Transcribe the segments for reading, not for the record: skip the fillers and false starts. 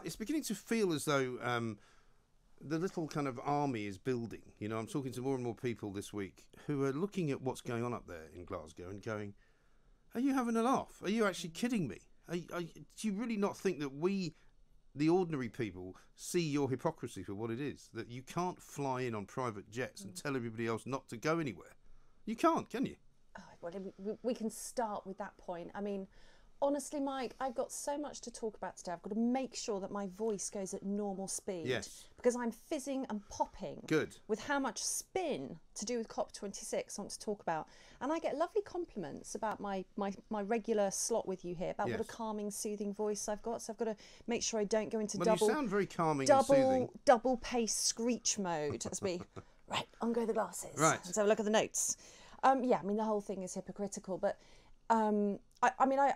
It's beginning to feel as though the little kind of army is building. You know, I'm talking to more and more people this week who are looking at what's going on up there in Glasgow and going, are you having a laugh? Are you actually kidding me? Do you really not think that we, the ordinary people, see your hypocrisy for what it is? That you can't fly in on private jets and tell everybody else not to go anywhere? You can't, can you? Oh, well, we can start with that point. I mean, honestly, Mike, I've got so much to talk about today. I've got to make sure that my voice goes at normal speed. Yes. Because I'm fizzing and popping. Good. With how much spin to do with COP26 I want to talk about. And I get lovely compliments about my regular slot with you here, about what a calming, soothing voice I've got. So I've got to make sure I don't go into you sound very calming and soothing. Double pace screech mode as we, right, on go the glasses. Right. Let's have a look at the notes. Yeah, I mean, the whole thing is hypocritical, but I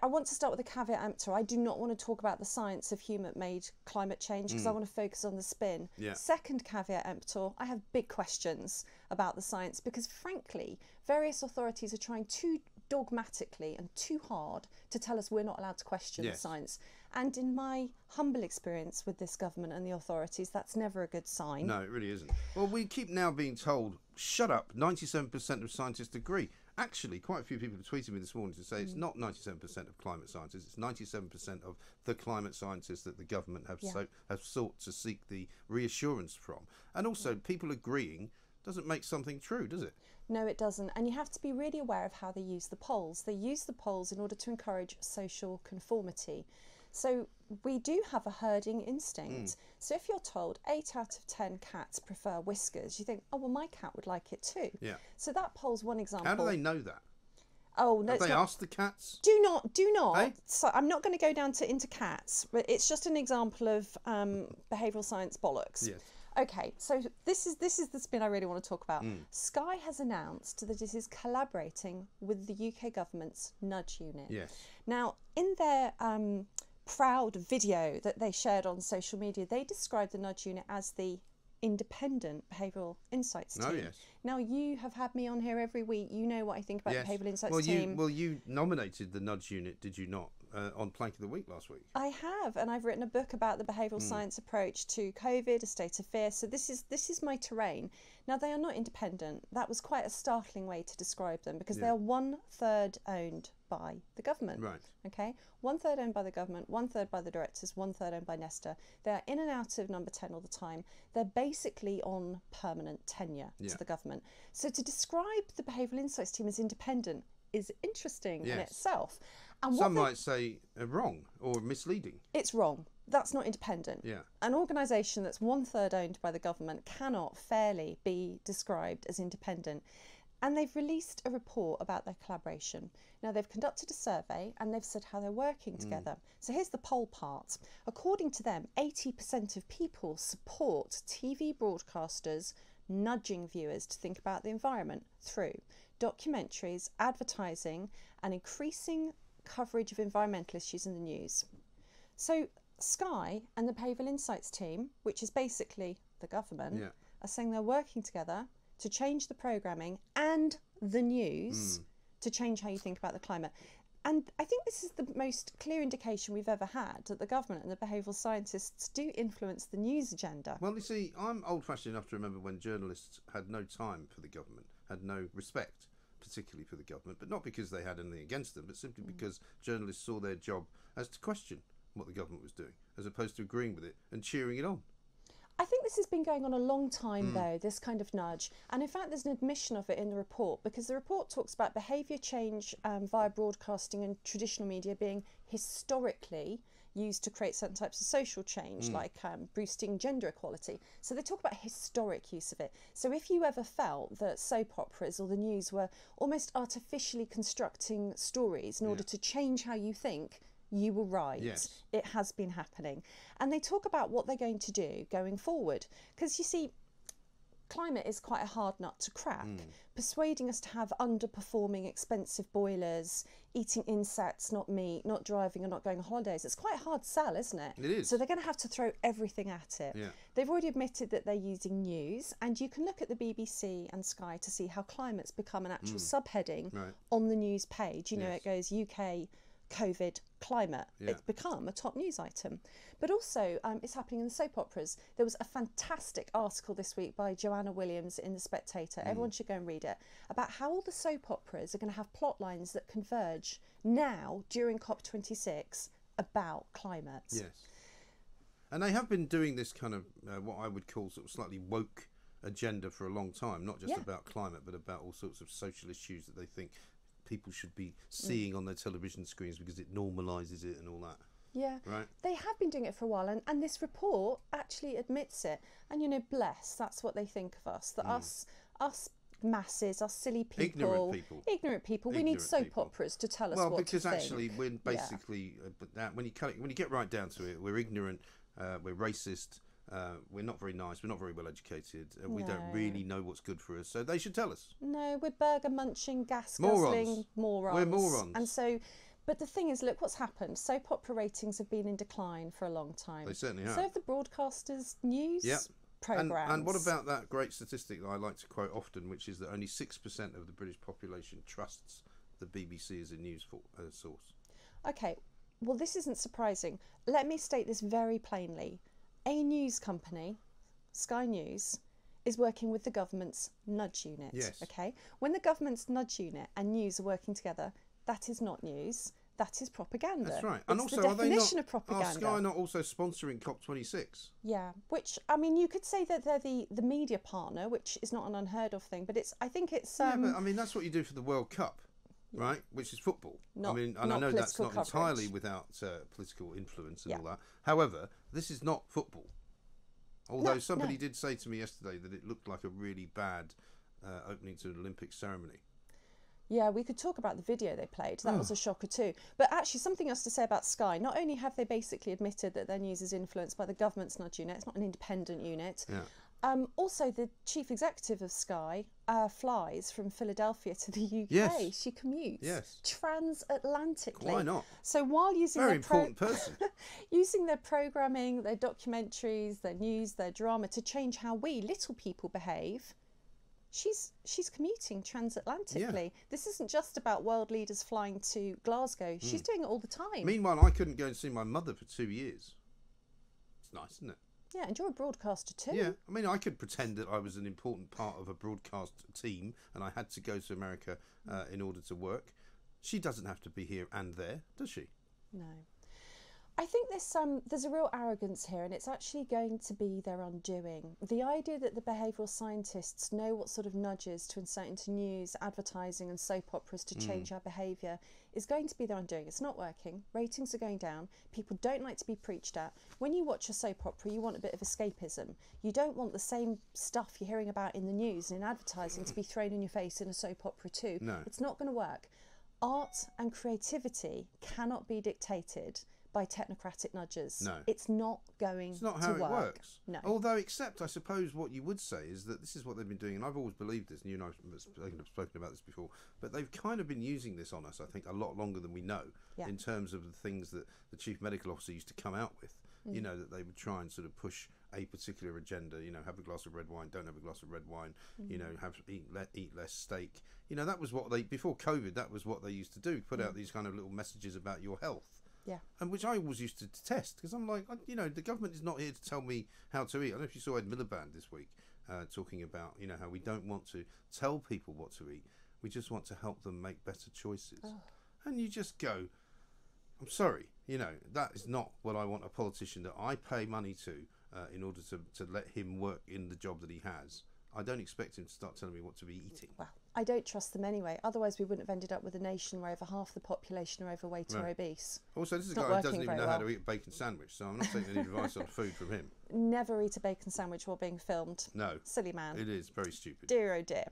want to start with a caveat emptor. I do not want to talk about the science of human-made climate change because I want to focus on the spin. Yeah. Second caveat emptor, I have big questions about the science because, frankly, various authorities are trying too dogmatically and too hard to tell us we're not allowed to question the science. And in my humble experience with this government and the authorities, that's never a good sign. No, it really isn't. Well, we keep now being told, shut up, 97% of scientists agree. Actually, quite a few people have tweeted me this morning to say it's not 97% of climate scientists, it's 97% of the climate scientists that the government have sought to seek the reassurance from. And also, people agreeing doesn't make something true, does it? No, it doesn't. And you have to be really aware of how they use the polls. They use the polls in order to encourage social conformity. So we do have a herding instinct. So if you're told 8 out of 10 cats prefer whiskers, you think, oh, well, my cat would like it too. Yeah. So that poll's one example. How do they know that? Oh, no, have they asked the cats? Do not. Hey? So I'm not going to go down into cats, but it's just an example of behavioural science bollocks. Yes. Okay, so this is the spin I really want to talk about. Sky has announced that it is collaborating with the UK government's Nudge Unit. Yes. Now, in their proud video that they shared on social media, they described the Nudge Unit as the independent behavioural insights team. Oh, yes. Now, you have had me on here every week. You know what I think about the behavioural insights team. You nominated the Nudge Unit, did you not, on Plank of the Week last week? I have, and I've written a book about the behavioural science approach to COVID, a state of fear. So this is my terrain. Now, they are not independent. That was quite a startling way to describe them because they are 1/3 owned by the government. Right. Okay, 1/3 owned by the government, 1/3 by the directors, 1/3 owned by Nesta. They're in and out of Number 10 all the time. They're basically on permanent tenure to the government. So to describe the behavioural insights team as independent is interesting in itself. And some might say wrong or misleading. It's wrong. That's not independent. Yeah. An organisation that's 1/3 owned by the government cannot fairly be described as independent. And they've released a report about their collaboration. Now, they've conducted a survey and they've said how they're working together. So here's the poll part. According to them, 80% of people support TV broadcasters nudging viewers to think about the environment through documentaries, advertising, and increasing coverage of environmental issues in the news. So Sky and the Behavioural Insights team, which is basically the government, are saying they're working together to change the programming and the news to change how you think about the climate. And I think this is the most clear indication we've ever had that the government and the behavioural scientists do influence the news agenda. Well, you see, I'm old-fashioned enough to remember when journalists had no time for the government, had no respect, particularly for the government, but not because they had anything against them, but simply because journalists saw their job as to question what the government was doing, as opposed to agreeing with it and cheering it on. I think this has been going on a long time, though, this kind of nudge. And in fact, there's an admission of it in the report, because the report talks about behaviour change via broadcasting and traditional media being historically used to create certain types of social change, like boosting gender equality. So they talk about historic use of it. So if you ever felt that soap operas or the news were almost artificially constructing stories in order to change how you think, you were right. Yes. It has been happening. And they talk about what they're going to do going forward. Because you see, climate is quite a hard nut to crack. Persuading us to have underperforming expensive boilers, eating insects, not meat, not driving and not going on holidays, it's quite a hard sell, isn't it? It is. So they're going to have to throw everything at it. Yeah. They've already admitted that they're using news, and you can look at the BBC and Sky to see how climate's become an actual subheading on the news page. You know, it goes UK COVID climate. Yeah. It's become a top news item. But also, it's happening in the soap operas. There was a fantastic article this week by Joanna Williams in The Spectator. Everyone should go and read it, about how all the soap operas are going to have plot lines that converge now during COP26 about climate. Yes. And they have been doing this kind of what I would call sort of slightly woke agenda for a long time, not just about climate, but about all sorts of social issues that they think people should be seeing on their television screens because it normalises it and all that. Yeah, right. They have been doing it for a while, and this report actually admits it. And, you know, bless, that's what they think of us, that us masses, us silly people, ignorant people, we need soap operas to tell us what to think. Well, because actually we're basically, when you get right down to it, we're ignorant, we're racist, we're not very nice, we're not very well educated, we don't really know what's good for us, so they should tell us. No, we're burger munching, gas guzzling morons. We're morons. And so, but the thing is, look what's happened. Soap opera ratings have been in decline for a long time. They certainly have. So have the broadcasters' news programmes. And what about that great statistic that I like to quote often, which is that only 6% of the British population trusts the BBC as a news source? Okay, well, this isn't surprising. Let me state this very plainly. A news company, Sky News, is working with the government's nudge unit. Yes. Okay? When the government's nudge unit and news are working together, that is not news. That is propaganda. That's right. It's and also, the definition of propaganda. Are Sky not also sponsoring COP26? Yeah, which, I mean, you could say that they're the media partner, which is not an unheard of thing, but I think it's... yeah, but I mean, that's what you do for the World Cup, right? Which is football. I know that's not coverage. Entirely without political influence and all that. However, this is not football. Although somebody did say to me yesterday that it looked like a really bad opening to an Olympic ceremony. Yeah, we could talk about the video they played. That was a shocker too. But actually, something else to say about Sky. Not only have they basically admitted that their news is influenced by the government's nudge unit, it's not an independent unit. Yeah. Also, the chief executive of Sky flies from Philadelphia to the UK. Yes. She commutes. Yes. Transatlantically. Why not? So while using Very important person. using their programming, their documentaries, their news, their drama to change how we little people behave, she's commuting transatlantically. Yeah. This isn't just about world leaders flying to Glasgow. She's doing it all the time. Meanwhile, I couldn't go and see my mother for 2 years. It's nice, isn't it? Yeah, and you're a broadcaster too. Yeah, I mean, I could pretend that I was an important part of a broadcast team and I had to go to America in order to work. She doesn't have to be here and there, does she? No. I think there's a real arrogance here, and it's actually going to be their undoing. The idea that the behavioural scientists know what sort of nudges to insert into news, advertising and soap operas to change our behaviour is going to be their undoing. It's not working. Ratings are going down. People don't like to be preached at. When you watch a soap opera, you want a bit of escapism. You don't want the same stuff you're hearing about in the news and in advertising to be thrown in your face in a soap opera too. No. It's not going to work. Art and creativity cannot be dictated by technocratic nudges. No. It's not going to work. It's not how it works. No. Although, except, I suppose, what you would say is that this is what they've been doing, and I've always believed this, and you and I have spoken about this before, but they've kind of been using this on us, I think, a lot longer than we know, in terms of the things that the chief medical officer used to come out with. You know, that they would try and sort of push a particular agenda, you know, have a glass of red wine, don't have a glass of red wine, you know, eat less steak. You know, that was what before COVID, that was what they used to do, put out these kind of little messages about your health. Yeah. And which I always used to detest, because I'm like, you know, the government is not here to tell me how to eat. I don't know if you saw Ed Miliband this week talking about, you know, how we don't want to tell people what to eat. We just want to help them make better choices. Oh. And you just go, I'm sorry, you know, that is not what I want a politician that I pay money to in order to let him work in the job that he has. I don't expect him to start telling me what to be eating. Well, I don't trust them anyway. Otherwise, we wouldn't have ended up with a nation where over half the population are overweight or obese. Also, this is a guy who doesn't even know how to eat a bacon sandwich, so I'm not taking any advice on food from him. Never eat a bacon sandwich while being filmed. No. Silly man. It is very stupid. Dear, oh dear.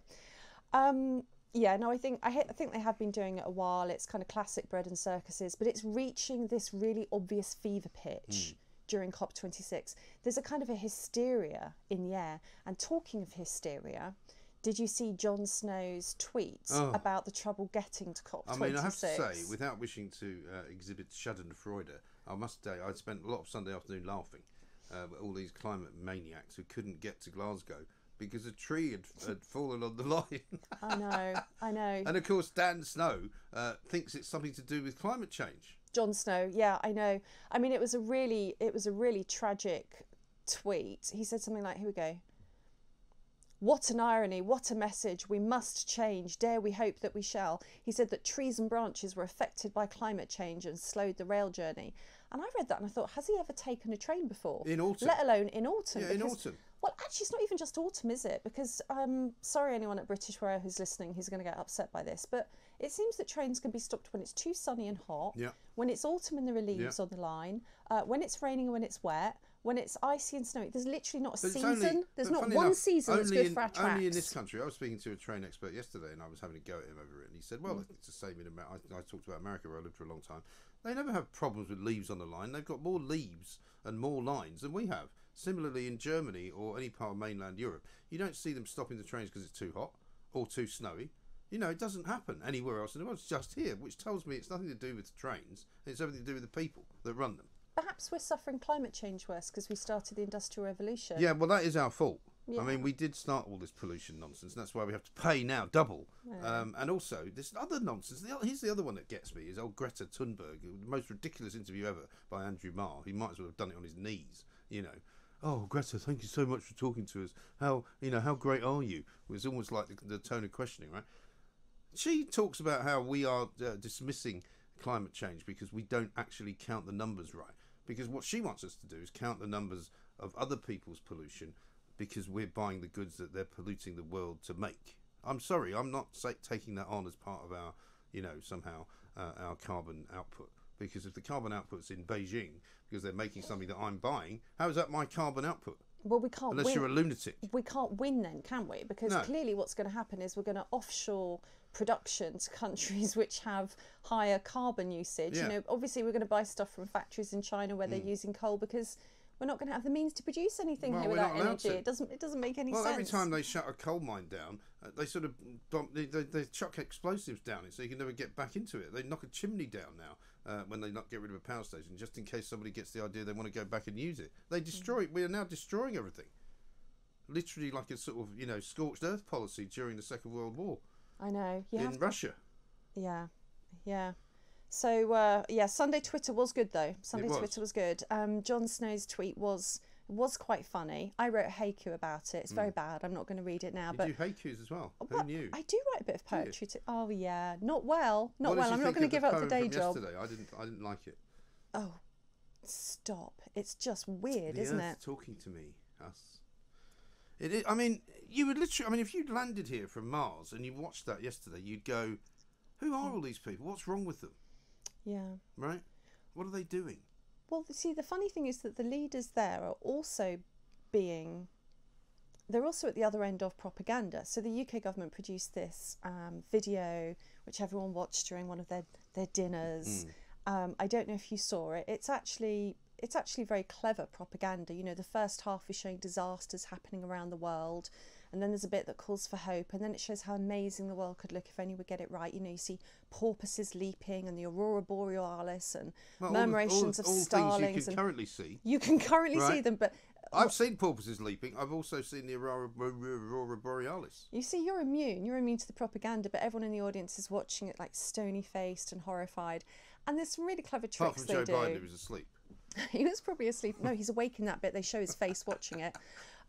Yeah, no, I think they have been doing it a while. It's kind of classic bread and circuses, but it's reaching this really obvious fever pitch during COP26. There's a kind of a hysteria in the air. And talking of hysteria, did you see Jon Snow's tweets about the trouble getting to COP26? I mean, I have to say, without wishing to exhibit Schadenfreude, I must say I spent a lot of Sunday afternoon laughing at all these climate maniacs who couldn't get to Glasgow because a tree had fallen on the line. I know. And of course, Dan Snow thinks it's something to do with climate change. Jon Snow. Yeah, I know. I mean, it was a really tragic tweet. He said something like, here we go. What an irony, what a message. We must change. Dare we hope that we shall. He said that trees and branches were affected by climate change and slowed the rail journey. And I read that and I thought, has he ever taken a train before? In autumn. Let alone in autumn. Yeah, in autumn. Well, actually, it's not even just autumn, is it? Because, sorry anyone at British Rail who's listening who's going to get upset by this, but it seems that trains can be stopped when it's too sunny and hot, when it's autumn and there are leaves on the line, when it's raining and when it's wet, when it's icy and snowy. There's literally not a season. There's not one season that's good for our tracks. Only in this country. I was speaking to a train expert yesterday and I was having a go at him over it. And he said, well, it's the same in America. I talked about America where I lived for a long time. They never have problems with leaves on the line. They've got more leaves and more lines than we have. Similarly, in Germany or any part of mainland Europe, you don't see them stopping the trains because it's too hot or too snowy. You know, it doesn't happen anywhere else in the world. It's just here, which tells me it's nothing to do with the trains. It's everything to do with the people that run them. Perhaps we're suffering climate change worse because we started the Industrial Revolution. Yeah, well, that is our fault. Yeah. I mean, we did start all this pollution nonsense, and that's why we have to pay now double. Yeah. And also, this other nonsense. Here's the other one that gets me: is old Greta Thunberg, the most ridiculous interview ever by Andrew Marr. He might as well have done it on his knees, you know. Oh, Greta, thank you so much for talking to us. How great are you? It was almost like the tone of questioning, right? She talks about how we are dismissing climate change because we don't actually count the numbers right. Because what she wants us to do is count the numbers of other people's pollution because we're buying the goods that they're polluting the world to make. I'm sorry, I'm not taking that on as part of our, somehow our carbon output. Because if the carbon output's in Beijing because they're making something that I'm buying, how is that my carbon output? Well, we can't unless win. You're a lunatic. We can't win then, can we? Because clearly what's going to happen is we're going to offshore production to countries which have higher carbon usage. Yeah. You know, obviously we're going to buy stuff from factories in China where they're using coal because we're not going to have the means to produce anything here without energy. It doesn't make any sense. Well, every time they shut a coal mine down, they sort of they chuck explosives down it so you can never get back into it. They knock a chimney down now when they not get rid of a power station, just in case somebody gets the idea they want to go back and use it. They destroy it. We are now destroying everything. Literally like a sort of, scorched earth policy during the Second World War. I know. In Russia. Yeah. So, Sunday Twitter was good, though. Twitter was good. Jon Snow's tweet was quite funny. I wrote a haiku about it. It's very bad. I'm not going to read it now. You do haikus as well. Who knew? I do write a bit of poetry too. Oh, yeah. Not well. I'm not going to give up the day job. Yesterday? I didn't like it. Oh, stop. It's just weird, the isn't Earth it? Talking to me. Us. It is, I mean, you would literally... I mean, if you landed here from Mars and you watched that yesterday, you'd go, who are all these people? What's wrong with them? Yeah. Right? What are they doing? Well, see, the funny thing is that the leaders there are also they're also at the other end of propaganda. So the UK government produced this video, which everyone watched during one of their dinners. I don't know if you saw it. It's actually very clever propaganda. You know, the first half is showing disasters happening around the world, and then there's a bit that calls for hope, and then it shows how amazing the world could look if only we get it right. You know, you see porpoises leaping and the aurora borealis and murmurations of starlings. Things you can currently see. You can currently see them, but... I've seen porpoises leaping. I've also seen the aurora borealis. You see, you're immune to the propaganda, but everyone in the audience is watching it like stony-faced and horrified. And there's some really clever tricks they do. Apart from Joe Biden, who was asleep. He was probably asleep. No, he's awake in that bit. They show his face watching it.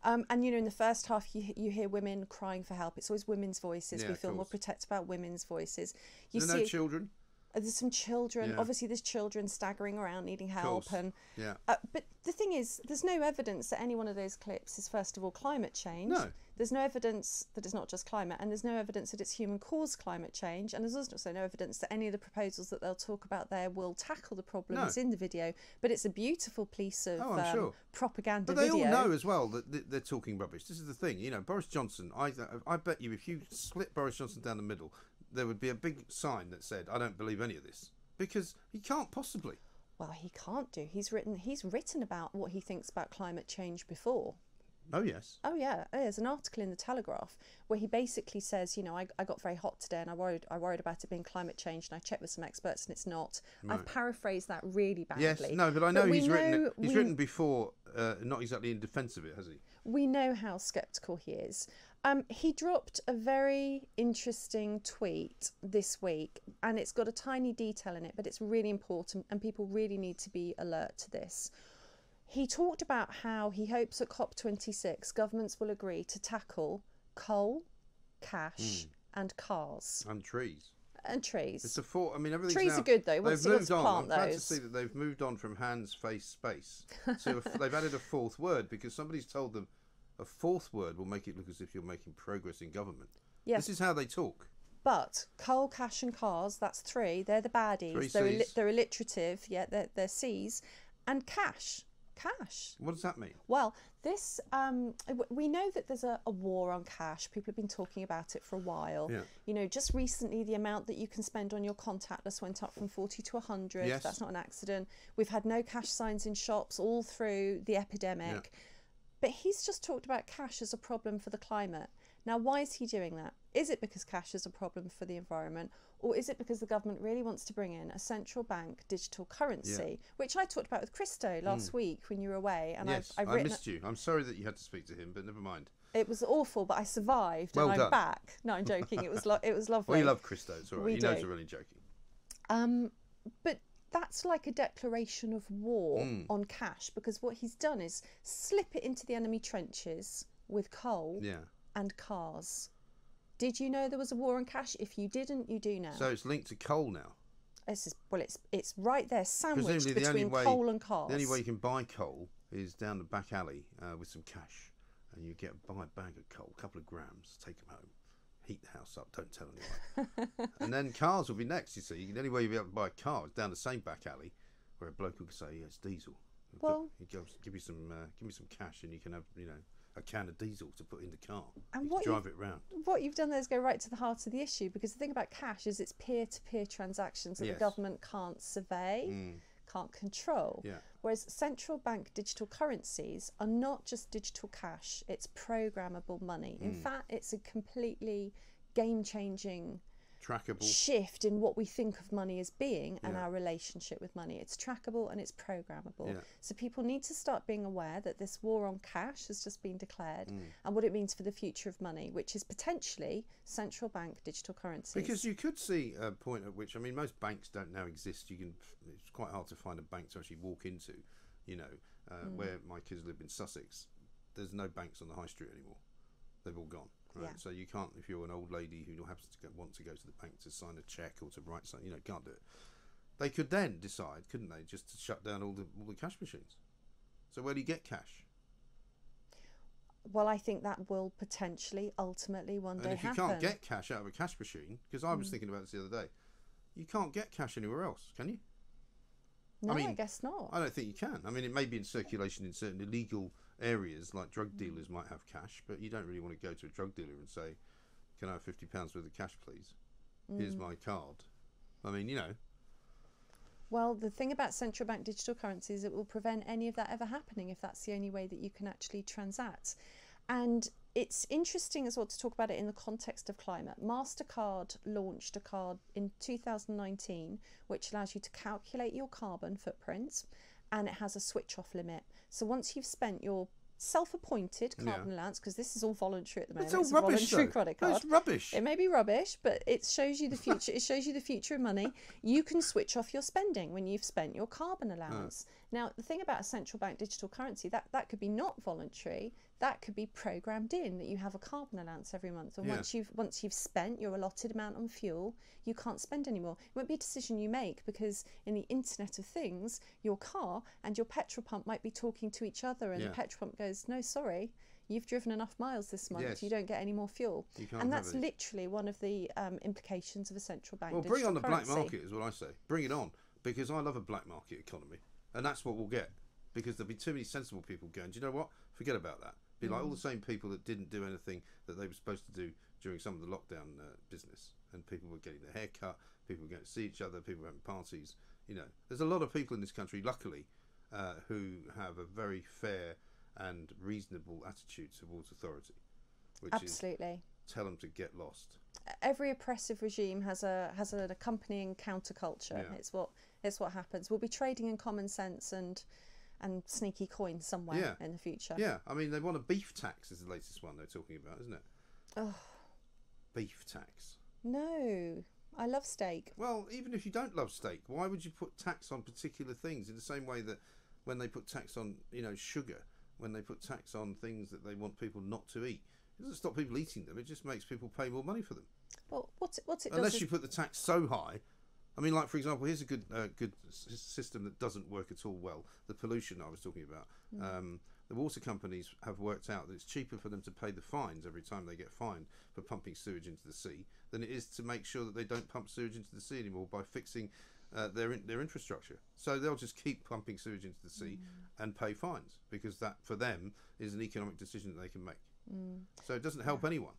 And, you know, in the first half, you hear women crying for help. It's always women's voices. We feel more protected about women's voices. There are no children. There's some children. Obviously, there's children staggering around needing help. But the thing is, there's no evidence that any one of those clips is, first of all, climate change. No. There's no evidence that it's not just climate, and there's no evidence that it's human-caused climate change, and there's also no evidence that any of the proposals that they'll talk about there will tackle the problems in the video. But it's a beautiful piece of propaganda video. But they all know as well that they're talking rubbish. This is the thing, you know, Boris Johnson, I bet you if you split Boris Johnson down the middle, there would be a big sign that said, I don't believe any of this. Because he can't possibly. Well, he can't do. He's written about what he thinks about climate change before. Oh, yes. Oh yeah, there's an article in the Telegraph where he basically says, you know, I got very hot today and I worried about it being climate change, and I checked with some experts and it's not. Right. I've paraphrased that really badly. Yes, no, but I know he's written it. He's we, written before, not exactly in defence of it, has he? We know how sceptical he is. He dropped a very interesting tweet this week, and it's got a tiny detail in it, but it's really important and people really need to be alert to this. He talked about how he hopes at COP26 governments will agree to tackle coal, cash and cars. And trees. And trees. It's a thought. I mean, everything's Trees now, are good though. They've moved on. Plant I'm glad to those. see that they've moved on from hands, face, space. So they've added a fourth word because somebody's told them a fourth word will make it look as if you're making progress in government. Yes. This is how they talk. But coal, cash and cars, that's three. They're the baddies. They're alliterative, yeah, they're C's. And cash. Cash. What does that mean? Well, this we know that there's a war on cash. People have been talking about it for a while. Yeah. You know, just recently the amount that you can spend on your contactless went up from 40 to 100. Yes. That's not an accident. We've had no cash signs in shops all through the epidemic. Yeah. But he's just talked about cash as a problem for the climate. Now, why is he doing that? Is it because cash is a problem for the environment, or is it because the government really wants to bring in a central bank digital currency, which I talked about with Christo last week when you were away? And yes, I've I written missed you. I'm sorry that you had to speak to him, but never mind. It was awful, but I survived, Well and done. I'm back. No, I'm joking. It was lovely. Well, you love Christo. It's all right. We He knows do. we're only joking. But that's like a declaration of war on cash, because what he's done is slip it into the enemy trenches with coal Yeah. and cars. Did you know there was a war on cash? If you didn't, you do now. So it's linked to coal now. It's right there, sandwiched Presumably between coal and cars. The only way you can buy coal is down the back alley with some cash, and you buy a bag of coal, a couple of grams, take them home, heat the house up, don't tell anyone. And then cars will be next, you see. The only way you'll be able to buy a car is down the same back alley where a bloke will say, yeah, it's diesel. He goes, give me some cash and you can have, a can of diesel to put in the car. And you can drive it round. What you've done there is go right to the heart of the issue, because the thing about cash is it's peer-to-peer transactions that the government can't survey, can't control. Yeah. Whereas central bank digital currencies are not just digital cash, it's programmable money. In fact, it's a completely game-changing Trackable. shift in what we think of money as being and our relationship with money. It's trackable and it's programmable. Yeah. So people need to start being aware that this war on cash has just been declared and what it means for the future of money, which is potentially central bank digital currencies. Because you could see a point at which, most banks don't now exist. It's quite hard to find a bank to actually walk into, where my kids live in Sussex. There's no banks on the high street anymore. They've all gone. Right? Yeah. So you can't, if you're an old lady who happens to want to go to the bank to sign a cheque or to write something, can't do it. They could then decide, couldn't they, just to shut down all the cash machines. So where do you get cash? Well, I think that will potentially, ultimately, one day And if you happen. can't get cash out of a cash machine, because I was thinking about this the other day, you can't get cash anywhere else, can you? No, I guess not. I don't think you can. It may be in circulation in certain illegal areas, like drug dealers might have cash, but you don't really want to go to a drug dealer and say, can I have £50 worth of cash, please? Here's my card. Well, the thing about central bank digital currencies, it will prevent any of that ever happening if that's the only way that you can actually transact. And it's interesting as well to talk about it in the context of climate. MasterCard launched a card in 2019 which allows you to calculate your carbon footprint, and it has a switch off limit. So once you've spent your self-appointed carbon allowance, because this is all voluntary at the moment. It's all rubbish, a voluntary credit card. It's rubbish. It may be rubbish, but it shows you the future. It shows you the future of money. You can switch off your spending when you've spent your carbon allowance. Now, the thing about a central bank digital currency, that could be not voluntary. That could be programmed in, that you have a carbon allowance every month, and once you've spent your allotted amount on fuel, you can't spend anymore. It won't be a decision you make, because in the Internet of Things, your car and your petrol pump might be talking to each other, and the petrol pump goes, no, sorry, you've driven enough miles this month, you don't get any more fuel. And that's literally one of the implications of a central bank digital bring on the currency. black market is what I say. Bring it on, because I love a black market economy, and that's what we'll get, because there'll be too many sensible people going, do you know what, forget about that. Be like all the same people that didn't do anything that they were supposed to do during some of the lockdown business, and people were getting their hair cut, people were going to see each other, people were having parties. There's a lot of people in this country, luckily, who have a very fair and reasonable attitude towards authority, which Absolutely. is tell them to get lost. Every oppressive regime has an accompanying counterculture. Yeah. It's what happens. We'll be trading in common sense and sneaky coins somewhere in the future. Yeah, I mean, they want a beef tax is the latest one they're talking about, isn't it? Oh, beef tax. No, I love steak. Well, even if you don't love steak, why would you put tax on particular things in the same way that when they put tax on, sugar, when they put tax on things that they want people not to eat, it doesn't stop people eating them, it just makes people pay more money for them. Well, what's it Unless does you put the tax so high. I mean, like, for example, here's a good system that doesn't work at all well. The pollution I was talking about. The water companies have worked out that it's cheaper for them to pay the fines every time they get fined for pumping sewage into the sea than it is to make sure that they don't pump sewage into the sea anymore by fixing their infrastructure. So they'll just keep pumping sewage into the sea and pay fines because that, for them, is an economic decision that they can make. So it doesn't help anyone.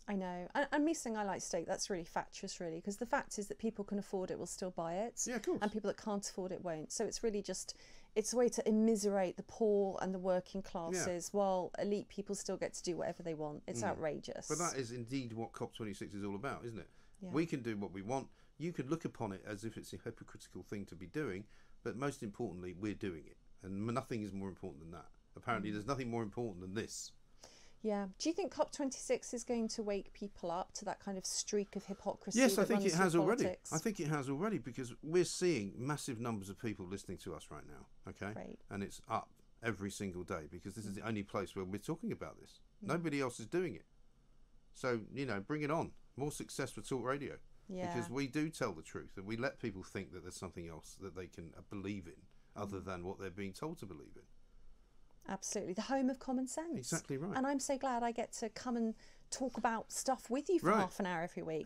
I know. And me saying I like steak, that's really factious, really, because the fact is that people can afford it will still buy it. Yeah, of course. And people that can't afford it won't. So it's really just, it's a way to immiserate the poor and the working classes while elite people still get to do whatever they want. It's outrageous. But that is indeed what COP26 is all about, isn't it? Yeah. We can do what we want. You can look upon it as if it's a hypocritical thing to be doing, but most importantly, we're doing it. And nothing is more important than that. Apparently, there's nothing more important than this. Yeah. Do you think COP26 is going to wake people up to that kind of streak of hypocrisy? Yes, I think it has already. Politics? I think it has already because we're seeing massive numbers of people listening to us right now. Okay, Great. And it's up every single day because this is the only place where we're talking about this. Nobody else is doing it. So bring it on. More success for Talk Radio. Yeah. Because we do tell the truth and we let people think that there's something else that they can believe in other than what they're being told to believe in. Absolutely. The home of common sense. Exactly right. And I'm so glad I get to come and talk about stuff with you for half an hour every week.